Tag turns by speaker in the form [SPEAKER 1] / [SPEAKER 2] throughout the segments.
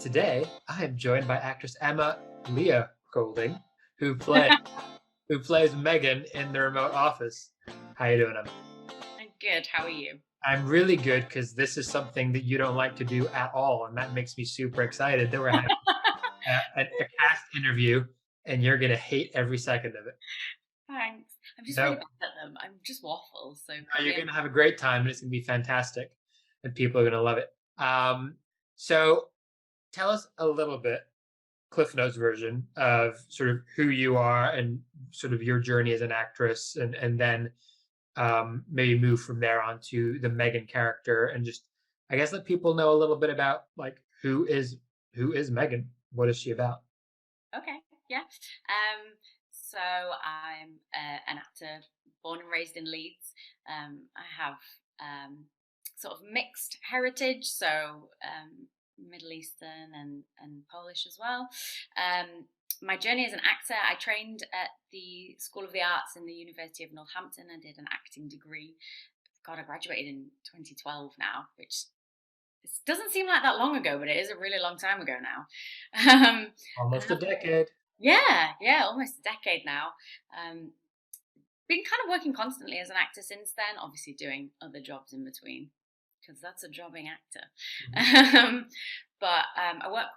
[SPEAKER 1] Today, I am joined by actress Emma Leah Golding, who play who plays Megan in The Remote Office. How you doing, Emma?
[SPEAKER 2] I'm good. How are you?
[SPEAKER 1] I'm really good because this is something that you don't like to do at all, and that makes me super excited that we're having a cast interview, and you're gonna hate every second of it.
[SPEAKER 2] Thanks. I'm just really
[SPEAKER 1] No,
[SPEAKER 2] bad at them. I'm just waffle, so
[SPEAKER 1] no,
[SPEAKER 2] put
[SPEAKER 1] you're
[SPEAKER 2] me in.
[SPEAKER 1] gonna have a great time, and it's gonna be fantastic, and people are gonna love it. So tell us a little bit Cliff Notes version of sort of who you are and sort of your journey as an actress, and then maybe move from there on to the Megan character, and just I guess let people know a little bit about like who is Megan? What is she about?
[SPEAKER 2] Okay, yeah. So I'm an actor born and raised in Leeds. I have sort of mixed heritage, so Middle Eastern and Polish as well. Um, my journey as an actor, I trained at the School of the Arts in the University of Northampton. I did an acting degree. God, I graduated in 2012 now, which it doesn't seem like that long ago, but it is a really long time ago now. And
[SPEAKER 1] Almost a
[SPEAKER 2] then
[SPEAKER 1] decade.
[SPEAKER 2] yeah, almost a decade now. Um, been kind of working constantly as an actor since then, obviously doing other jobs in between because that's a jobbing actor.
[SPEAKER 1] Mhm.
[SPEAKER 2] Um, but I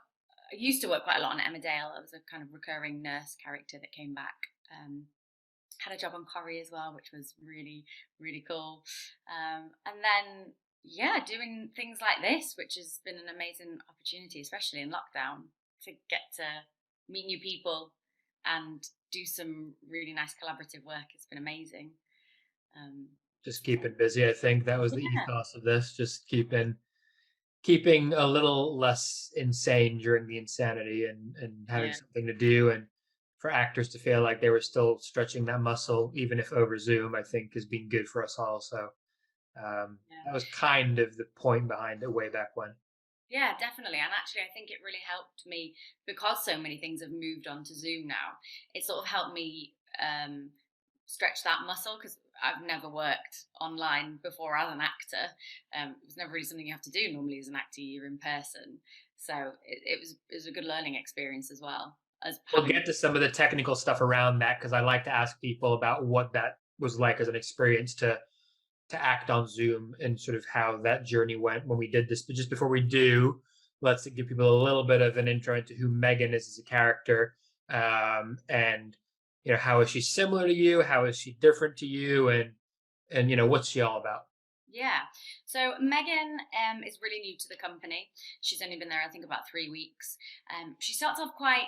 [SPEAKER 2] used to work quite a lot on Emmerdale. I was a kind of recurring nurse character that came back. Had a job on Corrie as well, which was really, really cool. And then, yeah, doing things like this, which has been an amazing opportunity, especially in lockdown, to get to meet new people and do some really nice collaborative work. It's been amazing. Um,
[SPEAKER 1] Just
[SPEAKER 2] so,
[SPEAKER 1] keeping busy. I think that was the
[SPEAKER 2] yeah,
[SPEAKER 1] ethos of this. Just keeping a little less insane during the insanity and having
[SPEAKER 2] yeah,
[SPEAKER 1] something to do and for actors to feel like they were still stretching that muscle even if over Zoom, I think has been good for us all. So
[SPEAKER 2] yeah.
[SPEAKER 1] that was kind of the point behind it way back when.
[SPEAKER 2] Yeah, definitely. And actually, I think it really helped me because so many things have moved on to Zoom now. It sort of helped me stretch that muscle because I've never worked online before as an actor. It was never really something you have to do normally as an actor. You're in person, so it was a good learning experience as well as
[SPEAKER 1] We'll
[SPEAKER 2] having.
[SPEAKER 1] get to some of the technical stuff around that because I like to ask people about what that was like as an experience to act on Zoom and sort of how that journey went when we did this. But just before we do, let's give people a little bit of an intro into who Megan is as a character, and how is she similar to you? How is she different to you? And what's she all about?
[SPEAKER 2] Yeah. So Megan is really new to the company. She's only been there, I think, about 3 weeks. She starts off quite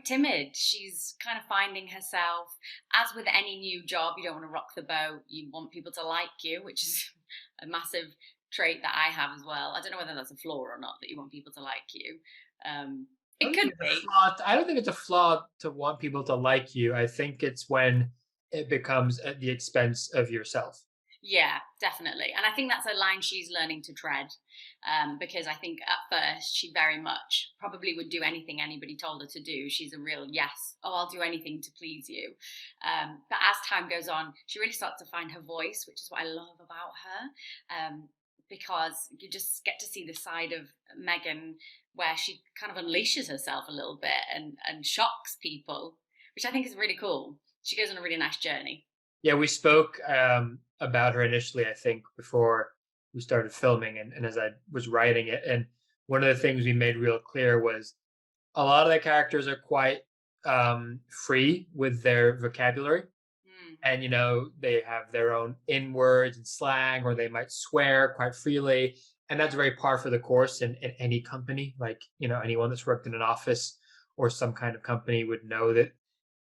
[SPEAKER 2] timid. She's kind of finding herself. As with any new job, you don't want to rock the boat. You want people to like you, which is a massive trait that I have as well. I don't know whether that's a flaw or not that you want people to like you.
[SPEAKER 1] I
[SPEAKER 2] It
[SPEAKER 1] don't
[SPEAKER 2] could
[SPEAKER 1] think it's a
[SPEAKER 2] be.
[SPEAKER 1] flaw. I don't think it's a flaw to want people to like you. I think it's when it becomes at the expense of yourself.
[SPEAKER 2] Yeah, definitely. And I think that's a line she's learning to tread because I think at first she very much probably would do anything anybody told her to do. She's a real yes, oh, I'll do anything to please you. But as time goes on, she really starts to find her voice, which is what I love about her because you just get to see the side of Megan where she kind of unleashes herself a little bit and shocks people, which I think is really cool. She goes on a really nice journey.
[SPEAKER 1] Yeah, we spoke about her initially, I think, before we started filming and as I was writing it. And one of the things we made real clear was a lot of the characters are quite free with their vocabulary.
[SPEAKER 2] Mm,
[SPEAKER 1] And, they have their own in words and slang, or they might swear quite freely. And that's very par for the course in any company. Like, anyone that's worked in an office or some kind of company would know that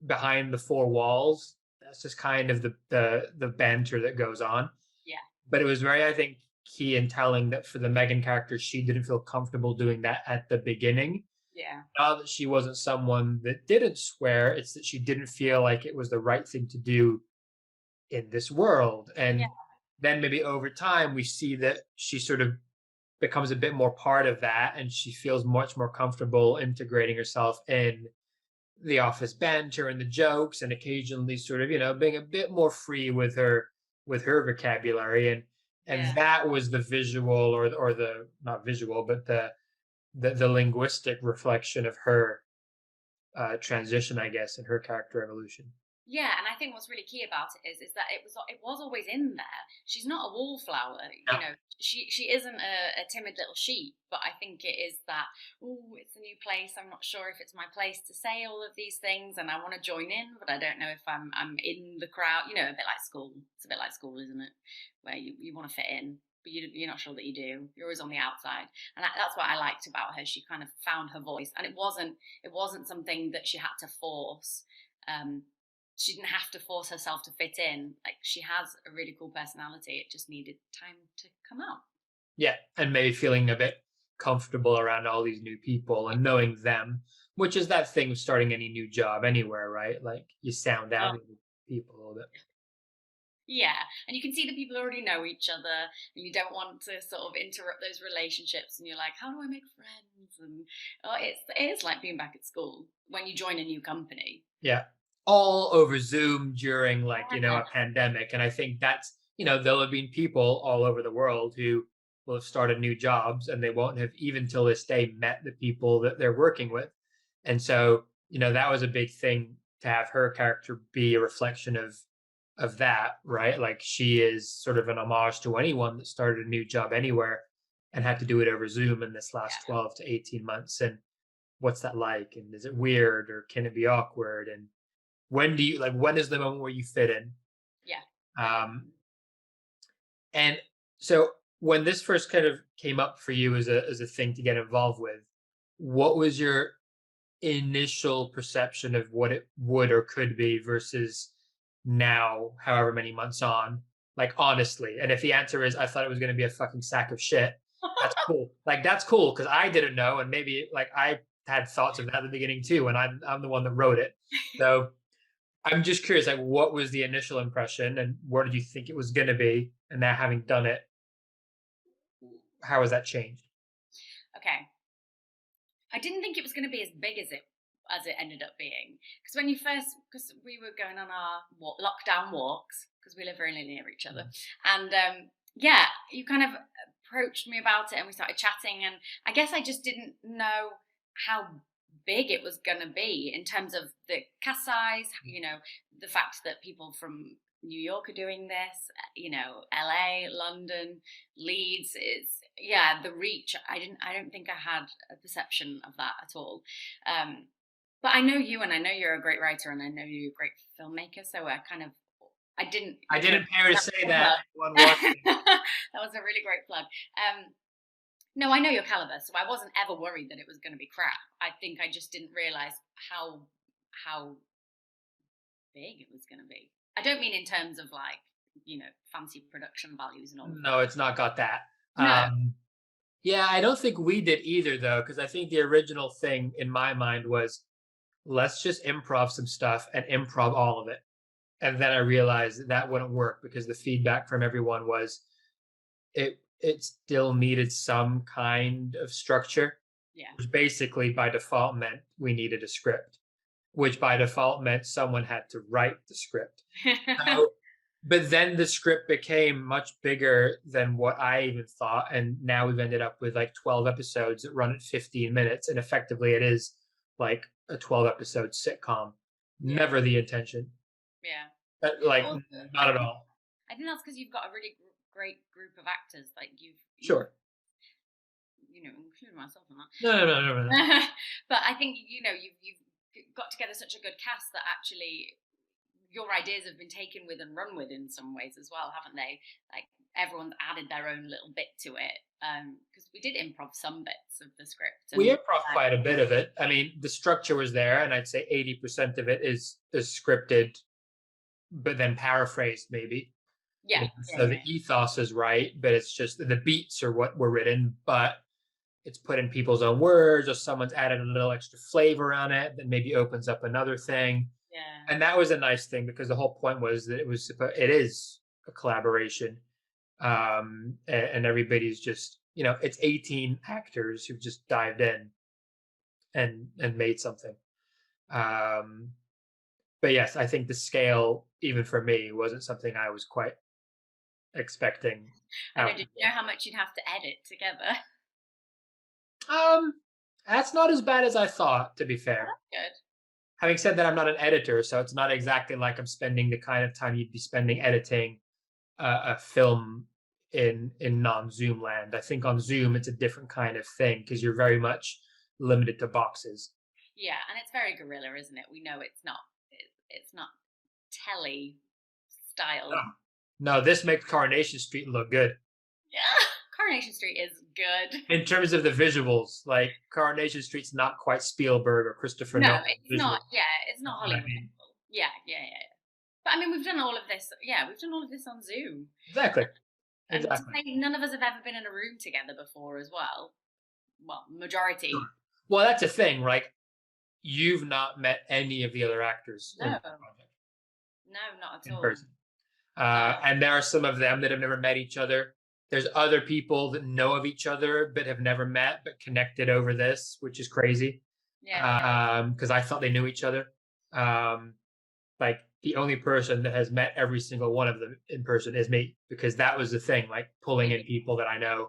[SPEAKER 1] behind the four walls, that's just kind of the banter that goes on.
[SPEAKER 2] yeah.
[SPEAKER 1] But it was very, I think, key in telling that for the Megan character, she didn't feel comfortable doing that at the beginning.
[SPEAKER 2] Yeah.
[SPEAKER 1] Not that she wasn't someone that didn't swear, it's that she didn't feel like it was the right thing to do in this world.
[SPEAKER 2] Yeah.
[SPEAKER 1] And then maybe over time, we see that she sort of becomes a bit more part of that and she feels much more comfortable integrating herself in the office banter and the jokes and occasionally sort of being a bit more free with her vocabulary and
[SPEAKER 2] Yeah.
[SPEAKER 1] that was the visual or the not visual but the linguistic reflection of her transition, I guess, and her character evolution.
[SPEAKER 2] Yeah, and I think what's really key about it is that it was always in there. She's not a wallflower,
[SPEAKER 1] No.
[SPEAKER 2] She isn't a timid little sheep, but I think it is that, oh, it's a new place. I'm not sure if it's my place to say all of these things, and I want to join in, but I don't know if I'm in the crowd. A bit like school. It's a bit like school, isn't it? Where you want to fit in, but you're not sure that you do. You're always on the outside, and that's what I liked about her. She kind of found her voice, and it wasn't something that she had to force. She didn't have to force herself to fit in. Like, she has a really cool personality. It just needed time to come out.
[SPEAKER 1] Yeah, and maybe feeling a bit comfortable around all these new people and knowing them, which is that thing of starting any new job anywhere, right? Like you sound out with people a little bit.
[SPEAKER 2] Yeah, and you can see that people already know each other, and you don't want to sort of interrupt those relationships. And you're like, how do I make friends? And it is like being back at school when you join a new company.
[SPEAKER 1] Yeah, all over Zoom during a pandemic, and I think that's there'll have been people all over the world who will have started new jobs and they won't have even till this day met the people that they're working with, and so that was a big thing to have her character be a reflection of that, right? Like she is sort of an homage to anyone that started a new job anywhere and had to do it over Zoom in this last 12 to 18 months. And what's that like? And is it weird or can it be awkward? And when is the moment where you fit in?
[SPEAKER 2] Yeah.
[SPEAKER 1] And so when this first kind of came up for you as a thing to get involved with, what was your initial perception of what it would or could be versus now, however many months on? Like honestly, and if the answer is I thought it was going to be a fucking sack of shit, that's cool. Like that's cool because I didn't know, and maybe like I had thoughts of that at the beginning too, and I'm the one that wrote it. So I'm just curious, like what was the initial impression, and where did you think it was going to be? And now having done it, how has that changed?
[SPEAKER 2] Okay. I didn't think it was going to be as big as it ended up being, because we were going on our lockdown walks because we live really near each other, and yeah, you kind of approached me about it and we started chatting, and I guess I just didn't know how big it was going to be in terms of the cast size, the fact that people from New York are doing this, LA, London, Leeds is, the reach. I don't think I had a perception of that at all. But I know you, and I know you're a great writer, and I know you're a great filmmaker. So I didn't
[SPEAKER 1] pay her to say that.
[SPEAKER 2] That was a really great plug. No, I know your caliber, so I wasn't ever worried that it was going to be crap. I think I just didn't realize how big it was going to be. I don't mean in terms of like, fancy production values and all.
[SPEAKER 1] No, it's not got that.
[SPEAKER 2] No.
[SPEAKER 1] Yeah, I don't think we did either though, because I think the original thing in my mind was let's just improv some stuff and improv all of it. And then I realized that wouldn't work because the feedback from everyone was it still needed some kind of structure.
[SPEAKER 2] Yeah.
[SPEAKER 1] Which basically by default meant we needed a script, which by default meant someone had to write the script. But then the script became much bigger than what I even thought. And now we've ended up with like 12 episodes that run at 15 minutes. And effectively it is like a 12 episode sitcom. Yeah. Never the intention.
[SPEAKER 2] Yeah.
[SPEAKER 1] Like also, not at all.
[SPEAKER 2] I think that's because you've got a really great group of actors. Like
[SPEAKER 1] Sure.
[SPEAKER 2] Including myself in that.
[SPEAKER 1] No.
[SPEAKER 2] But I think, you've got together such a good cast that actually your ideas have been taken with and run with in some ways as well, haven't they? Like everyone's added their own little bit to it. Because we did improv some bits of the script.
[SPEAKER 1] We improv quite a bit of it. I mean, the structure was there, and I'd say 80% of it is scripted, but then paraphrased maybe.
[SPEAKER 2] Yeah.
[SPEAKER 1] So the ethos is right, but it's just the beats are what were written, but it's put in people's own words, or someone's added a little extra flavor on it that maybe opens up another thing.
[SPEAKER 2] Yeah.
[SPEAKER 1] And that was a nice thing because the whole point was that it is a collaboration. And everybody's just, it's 18 actors who've just dived in and made something. But yes, I think the scale, even for me, wasn't something I was quite expecting.
[SPEAKER 2] Did you know how much you'd have to edit together?
[SPEAKER 1] Um, that's not as bad as I thought, to be
[SPEAKER 2] Oh,
[SPEAKER 1] fair.
[SPEAKER 2] that's good.
[SPEAKER 1] Having said that, I'm not an editor, so it's not exactly like I'm spending the kind of time you'd be spending editing a film in non-Zoom land. I think on Zoom it's a different kind of thing because you're very much limited to boxes.
[SPEAKER 2] Yeah, and it's very guerrilla, isn't it? We know it's not telly
[SPEAKER 1] No,
[SPEAKER 2] style.
[SPEAKER 1] no, this makes Coronation Street look good
[SPEAKER 2] Yeah, Coronation Street is good.
[SPEAKER 1] in terms of the visuals. Like Coronation Street's not quite Spielberg or Christopher
[SPEAKER 2] No,
[SPEAKER 1] Nolan
[SPEAKER 2] it's
[SPEAKER 1] visuals.
[SPEAKER 2] not. Yeah, it's not
[SPEAKER 1] What I
[SPEAKER 2] Hollywood.
[SPEAKER 1] mean,
[SPEAKER 2] Yeah, yeah, yeah, yeah. But I mean, we've done all of this. Yeah, we've done all of this on Zoom,
[SPEAKER 1] exactly,
[SPEAKER 2] and to
[SPEAKER 1] exactly.
[SPEAKER 2] say none of us have ever been in a room together before as well. Well, majority.
[SPEAKER 1] Sure. Well, that's a thing, right? You've not met any of the other actors in
[SPEAKER 2] No,
[SPEAKER 1] the project
[SPEAKER 2] no, not at
[SPEAKER 1] in
[SPEAKER 2] all.
[SPEAKER 1] person.
[SPEAKER 2] No.
[SPEAKER 1] And there are some of them that have never met each other. There's other people that know of each other but have never met but connected over this, which is crazy.
[SPEAKER 2] Yeah, yeah,
[SPEAKER 1] Because I thought they knew each other. Um, like the only person that has met every single one of them in person is me, because that was the thing, like pulling in people that I know,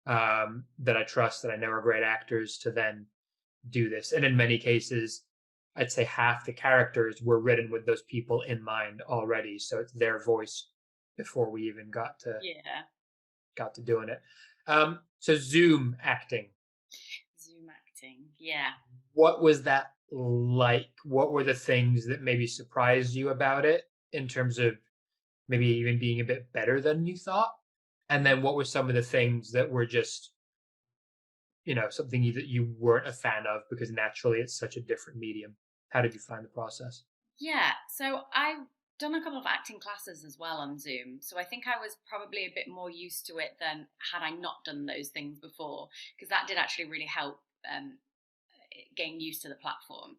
[SPEAKER 1] that I trust, that I know are great actors to then do this. And in many cases, I'd say half the characters were written with those people in mind already. So it's their voice before we even
[SPEAKER 2] yeah.
[SPEAKER 1] got to doing it. So Zoom acting,
[SPEAKER 2] Zoom acting. Yeah.
[SPEAKER 1] what was that like? What were the things that maybe surprised you about it in terms of maybe even being a bit better than you thought? And then what were some of the things that were just, something that you weren't a fan of because naturally it's such a different medium? How did you find the process?
[SPEAKER 2] Yeah, so I've done a couple of acting classes as well on Zoom. So I think I was probably a bit more used to it than had I not done those things before, because that did actually really help getting used to the platform.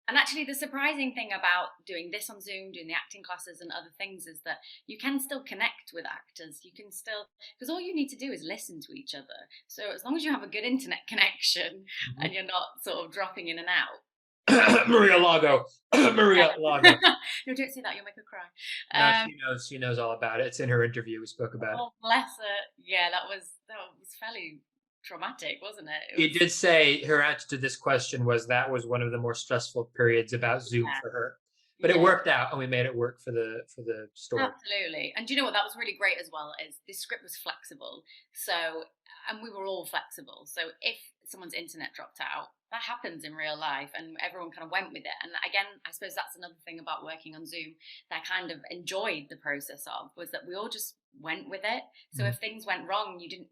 [SPEAKER 2] And actually, the surprising thing about doing this on Zoom, doing the acting classes and other things, is that you can still connect with actors. You can still, because all you need to do is listen to each other. So as long as you have a good internet connection and you're not sort of dropping in and out.
[SPEAKER 1] Maria Lago. Maria Lago.
[SPEAKER 2] No, don't say that. You'll make her cry.
[SPEAKER 1] No,
[SPEAKER 2] Um,
[SPEAKER 1] she knows. She knows all about it. It's in her interview. We spoke about it.
[SPEAKER 2] oh, bless her. Yeah, that was fairly traumatic, wasn't it? It
[SPEAKER 1] She
[SPEAKER 2] was.
[SPEAKER 1] did say her answer to this question was that was one of the more stressful periods about Zoom
[SPEAKER 2] Yeah,
[SPEAKER 1] for her, but it
[SPEAKER 2] yeah,
[SPEAKER 1] worked out, and we made it work for the story.
[SPEAKER 2] absolutely. And do you know what? That was really great as well. Is this script was flexible, so and we were all flexible. So if someone's internet dropped out, that happens in real life, and everyone kind of went with it. And again, I suppose that's another thing about working on Zoom that I kind of enjoyed the process of, was that we all just went with it. So
[SPEAKER 1] Mhm.
[SPEAKER 2] if things went wrong, you didn't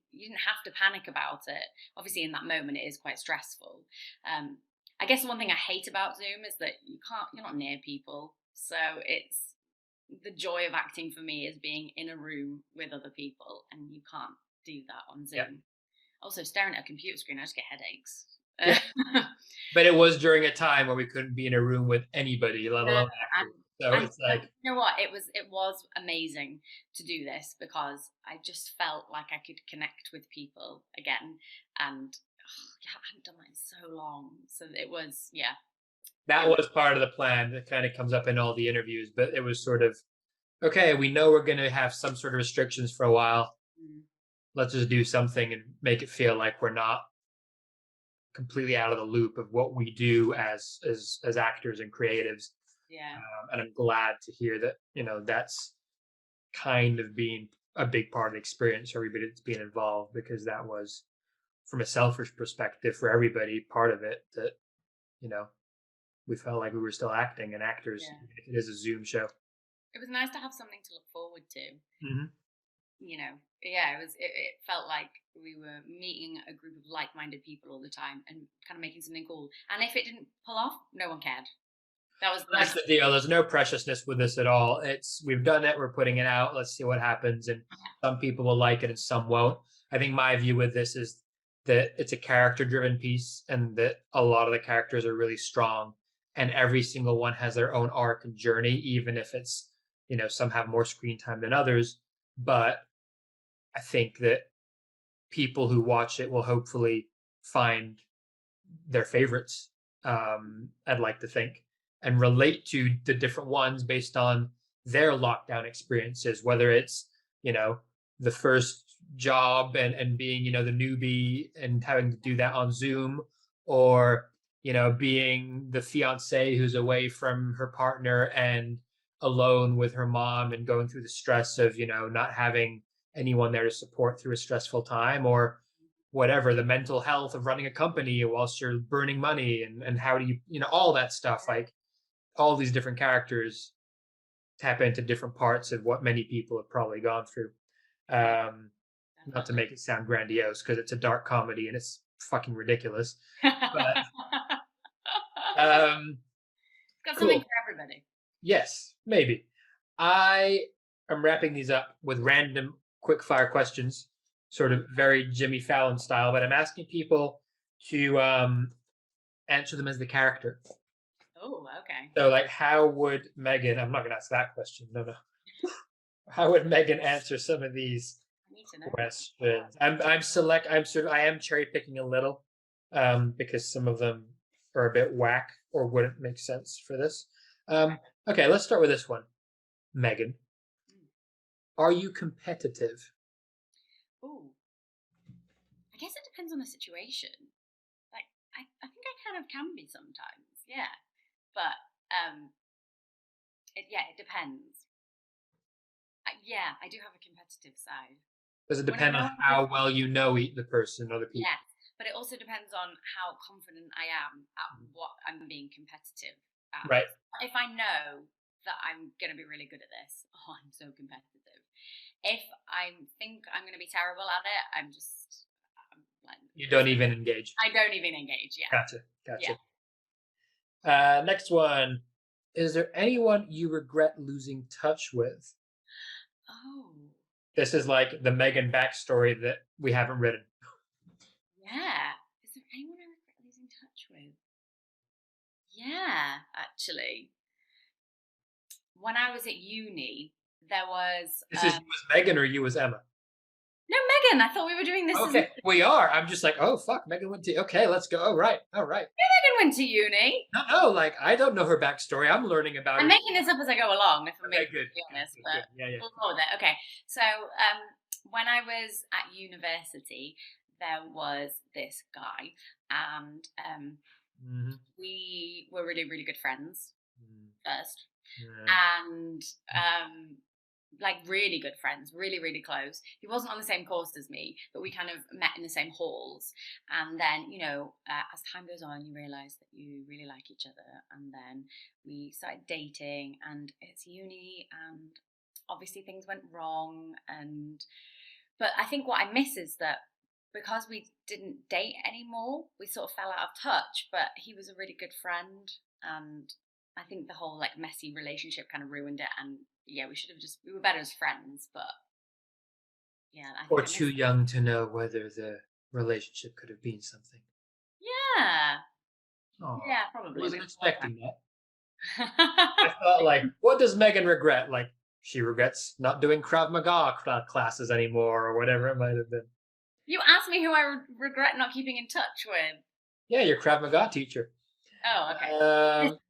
[SPEAKER 2] have to panic about it. Obviously, in that moment, it is quite stressful. Um, I guess one thing I hate about Zoom is that you're not near people, so it's the joy of acting for me is being in a room with other people, and you can't do that on
[SPEAKER 1] Yeah,
[SPEAKER 2] Zoom. Also, staring at a computer screen, I just get headaches.
[SPEAKER 1] yeah. But it was during a time where we couldn't be in a room with anybody, let
[SPEAKER 2] No,
[SPEAKER 1] alone actors. So
[SPEAKER 2] and
[SPEAKER 1] it's like
[SPEAKER 2] you know what? It was amazing to do this because I just felt like I could connect with people again, and yeah, I hadn't done that in so long. So it was, yeah,
[SPEAKER 1] that
[SPEAKER 2] it was.
[SPEAKER 1] was part of the plan. That kind of comes up in all the interviews, but it was sort of okay. We know we're going to have some sort of restrictions for a while.
[SPEAKER 2] Mm,
[SPEAKER 1] Let's just do something and make it feel like we're not completely out of the loop of what we do as actors and creatives.
[SPEAKER 2] yeah,
[SPEAKER 1] And I'm glad to hear that that's kind of being a big part of the experience for everybody that's being involved, because that was, from a selfish perspective, for everybody, part of it that you know we felt like we were still acting and actors.
[SPEAKER 2] yeah.
[SPEAKER 1] It is a Zoom show.
[SPEAKER 2] It was nice to have something to look forward to.
[SPEAKER 1] Hmm.
[SPEAKER 2] Yeah, it felt like we were meeting a group of like-minded people all the time and kind of making something cool. And if it didn't pull off, no one cared. That was the
[SPEAKER 1] That's
[SPEAKER 2] nice.
[SPEAKER 1] the deal. There's no preciousness with this at all. We've done it. We're putting it out. Let's see what happens. And some people will like it and some won't. I think my view with this is that it's a character-driven piece, and that a lot of the characters are really strong, and every single one has their own arc and journey, even if it's some have more screen time than others. But I think that people who watch it will hopefully find their favorites. I'd like to think, and relate to the different ones based on their lockdown experiences, whether it's, you know, the first job and being, the newbie and having to do that on Zoom, or, being the fiance who's away from her partner and alone with her mom and going through the stress of, not having anyone there to support through a stressful time, or whatever, the mental health of running a company whilst you're burning money, and how do you, all that stuff. Like, all these different characters tap into different parts of what many people have probably gone through. Not to make it sound grandiose, because it's a dark comedy and it's fucking ridiculous. But
[SPEAKER 2] got something for everybody.
[SPEAKER 1] Yes, maybe. I am wrapping these up with random quick fire questions, sort of very Jimmy Fallon style, but I'm asking people to answer them as the character.
[SPEAKER 2] Oh, okay.
[SPEAKER 1] So, like, how would Megan? I'm not going to ask that question. No. How would Megan answer some of these questions? I am cherry picking a little, because some of them are a bit whack or wouldn't make sense for this. Okay, let's start with this one. Megan, are you competitive?
[SPEAKER 2] Oh, I guess it depends on the situation. Like, I think I kind of can be sometimes, yeah. But it depends. Yeah, I do have a competitive side.
[SPEAKER 1] Does it depend on how well you know the person or the people?
[SPEAKER 2] Yes, but it also depends on how confident I am at what I'm being competitive at.
[SPEAKER 1] Right.
[SPEAKER 2] If I know that I'm going to be really good at this, I'm so competitive. If I think I'm going to be terrible at it, I'm like...
[SPEAKER 1] You don't even engage.
[SPEAKER 2] I don't even engage, yeah.
[SPEAKER 1] Gotcha.
[SPEAKER 2] Yeah.
[SPEAKER 1] Next one. Is there anyone you regret losing touch with?
[SPEAKER 2] Oh.
[SPEAKER 1] This is like the Megan backstory that we haven't written.
[SPEAKER 2] Yeah. Is there anyone I regret losing touch with? Yeah, actually. When I was at uni, there was...
[SPEAKER 1] This is you as Megan or you as Emma?
[SPEAKER 2] No, Megan. I thought we were doing this.
[SPEAKER 1] Okay, we are. I'm just like, oh, fuck, Megan went to... Okay, let's go. All right.
[SPEAKER 2] Yeah, Megan went to uni.
[SPEAKER 1] No, like, I don't know her backstory. I'm learning about it.
[SPEAKER 2] I'm making this up as I go along, if I'm being honest.
[SPEAKER 1] Good.
[SPEAKER 2] But
[SPEAKER 1] Yeah.
[SPEAKER 2] we'll go with it. Okay, so when I was at university, there was this guy, and we were really, really good friends first. And like really good friends, really, really close. He wasn't on the same course as me, but we kind of met in the same halls. And then, as time goes on, you realise that you really like each other. And then we started dating, and it's uni, and obviously things went wrong. But I think what I miss is that because we didn't date anymore, we sort of fell out of touch. But he was a really good friend, and I think the whole like messy relationship kind of ruined it. And yeah, we were better as friends, but yeah.
[SPEAKER 1] Or too young to know whether the relationship could have been something.
[SPEAKER 2] Yeah.
[SPEAKER 1] Oh,
[SPEAKER 2] yeah, probably.
[SPEAKER 1] I wasn't expecting that. I thought, like, what does Megan regret? Like, she regrets not doing Krav Maga classes anymore, or whatever it might have been.
[SPEAKER 2] You asked me who I regret not keeping in touch with.
[SPEAKER 1] Yeah, your Krav Maga teacher.
[SPEAKER 2] Oh, okay.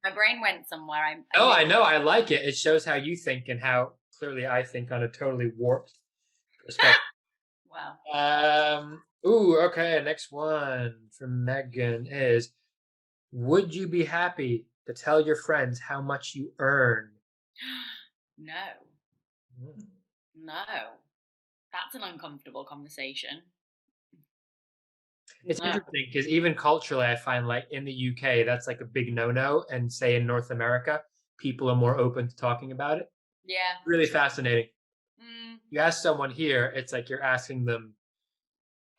[SPEAKER 2] My brain went somewhere.
[SPEAKER 1] I know. I like it. It shows how you think and how clearly I think on a totally warped perspective.
[SPEAKER 2] Wow.
[SPEAKER 1] Okay. Next one from Megan is: would you be happy to tell your friends how much you earn?
[SPEAKER 2] No. No. That's an uncomfortable conversation.
[SPEAKER 1] It's interesting because even culturally, I find like in the UK, that's like a big no-no. And say in North America, people are more open to talking about it.
[SPEAKER 2] Yeah.
[SPEAKER 1] Really fascinating. You ask someone here, it's like you're asking them,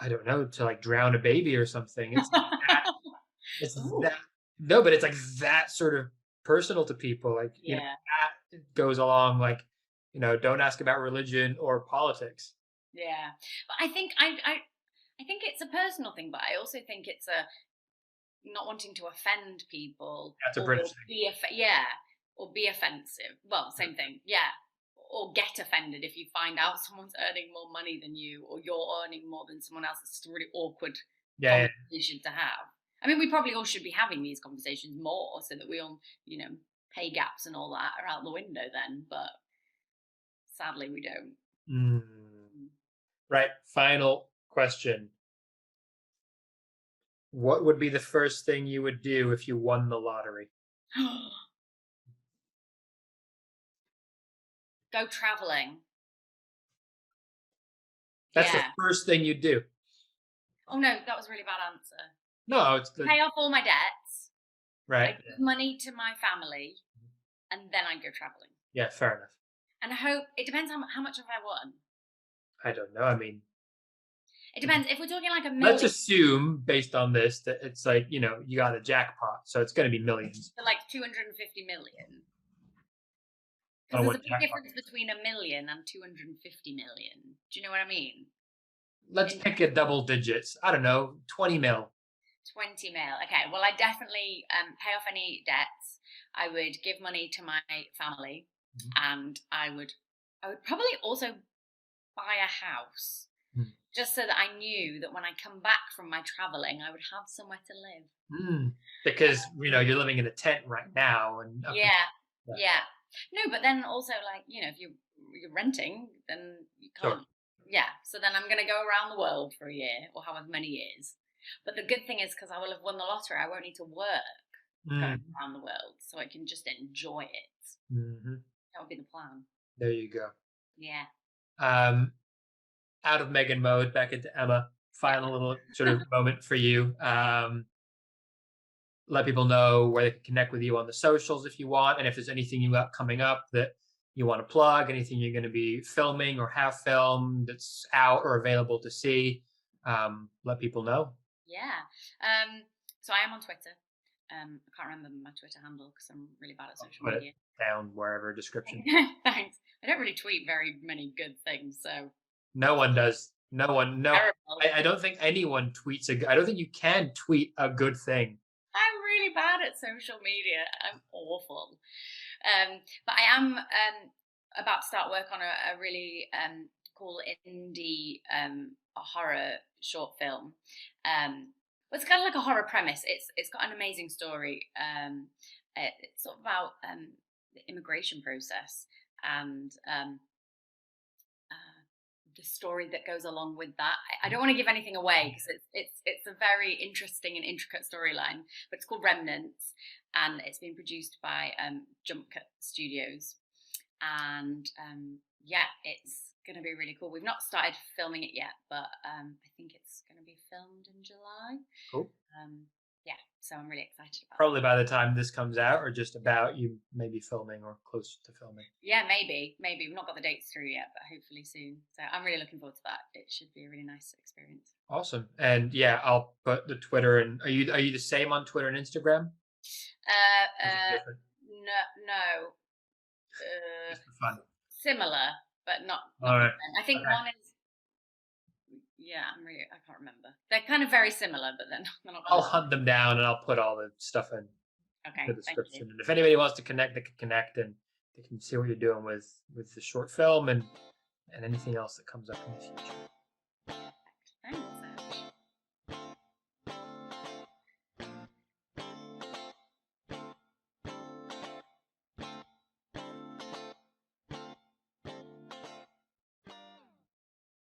[SPEAKER 1] I don't know, to like drown a baby or something. It's like that. No, but it's like that sort of personal to people. Like, that goes along like, don't ask about religion or politics.
[SPEAKER 2] Yeah. But I think I think it's a personal thing, but I also think it's a not wanting to offend people.
[SPEAKER 1] That's a British thing.
[SPEAKER 2] Or be offensive. Well, same thing. Yeah. Or get offended if you find out someone's earning more money than you, or you're earning more than someone else. It's just a really awkward conversation to have. I mean, we probably all should be having these conversations more so that we all, pay gaps and all that are out the window then, but sadly we don't.
[SPEAKER 1] Right. Final question. What would be the first thing you would do if you won the lottery?
[SPEAKER 2] Go traveling.
[SPEAKER 1] That's the
[SPEAKER 2] Yeah.
[SPEAKER 1] first thing you'd do.
[SPEAKER 2] Oh no, that was a really bad answer.
[SPEAKER 1] No, it's the
[SPEAKER 2] Pay off all my debts. I
[SPEAKER 1] right.
[SPEAKER 2] give money to my family, and then I go traveling.
[SPEAKER 1] Yeah, fair enough.
[SPEAKER 2] And I hope it depends how much have I won.
[SPEAKER 1] I don't know. I mean,
[SPEAKER 2] It depends if we're talking like a million.
[SPEAKER 1] let's assume, based on this, that it's like, you got a jackpot, so it's going to be millions.
[SPEAKER 2] So like 250 million.
[SPEAKER 1] I don't
[SPEAKER 2] Because
[SPEAKER 1] know
[SPEAKER 2] there's a
[SPEAKER 1] what
[SPEAKER 2] big
[SPEAKER 1] jackpot
[SPEAKER 2] difference between a million and 250 million. Do you know what I mean?
[SPEAKER 1] Let's pick a double digits. I don't know, 20 mil.
[SPEAKER 2] 20 mil. Okay. Well, I definitely pay off any debts. I would give money to my family, and I would probably also buy a house, just so that I knew that when I come back from my traveling, I would have somewhere to live.
[SPEAKER 1] Because you're living in a tent right now, and
[SPEAKER 2] Yeah. No, but then also like if you're renting, then you can't.
[SPEAKER 1] Sure.
[SPEAKER 2] Yeah. So then I'm going to go around the world for a year, or however many years. But the good thing is, because I will have won the lottery, I won't need to work going around the world, so I can just enjoy it. That would be the plan.
[SPEAKER 1] There you go.
[SPEAKER 2] Yeah.
[SPEAKER 1] Out of Megan mode, back into Emma. Final little sort of moment for you. Let people know where they can connect with you on the socials if you want, and if there's anything you got coming up that you want to plug, anything you're going to be filming or have filmed that's out or available to see, let people know.
[SPEAKER 2] Yeah. So I am on Twitter. I can't remember my Twitter handle because I'm really bad at social media.
[SPEAKER 1] It down wherever description.
[SPEAKER 2] Thanks. I don't really tweet very many good things, so.
[SPEAKER 1] No one does. No one. No. I don't think anyone tweets I don't think you can tweet a good thing.
[SPEAKER 2] I'm really bad at social media. I'm awful. But I am about to start work on a really cool indie horror short film. It's kind of like a horror premise. It's got an amazing story. It's sort of about the immigration process and the story that goes along with that. I don't want to give anything away because it's a very interesting and intricate storyline. But it's called Remnants, and it's been produced by Jump Cut Studios, and it's going to be really cool. We've not started filming it yet, but I think it's going to be filmed in July.
[SPEAKER 1] Cool.
[SPEAKER 2] So I'm really excited about it.
[SPEAKER 1] Probably by the time this comes out, or just about you maybe filming or close to filming.
[SPEAKER 2] Yeah, maybe. We've not got the dates through yet, but hopefully soon. So I'm really looking forward to that. It should be a really nice experience.
[SPEAKER 1] Awesome. And yeah, I'll put the Twitter. And are you the same on Twitter and Instagram?
[SPEAKER 2] No.
[SPEAKER 1] Just for fun.
[SPEAKER 2] Similar, but not.
[SPEAKER 1] All right.
[SPEAKER 2] I think one is. Yeah, I can't remember. They're kind of very similar, but then they're not.
[SPEAKER 1] I'll hunt them down and I'll put all the stuff in the description. And if anybody wants to connect, they can connect and they can see what you're doing with the short film and anything else that comes up in the future.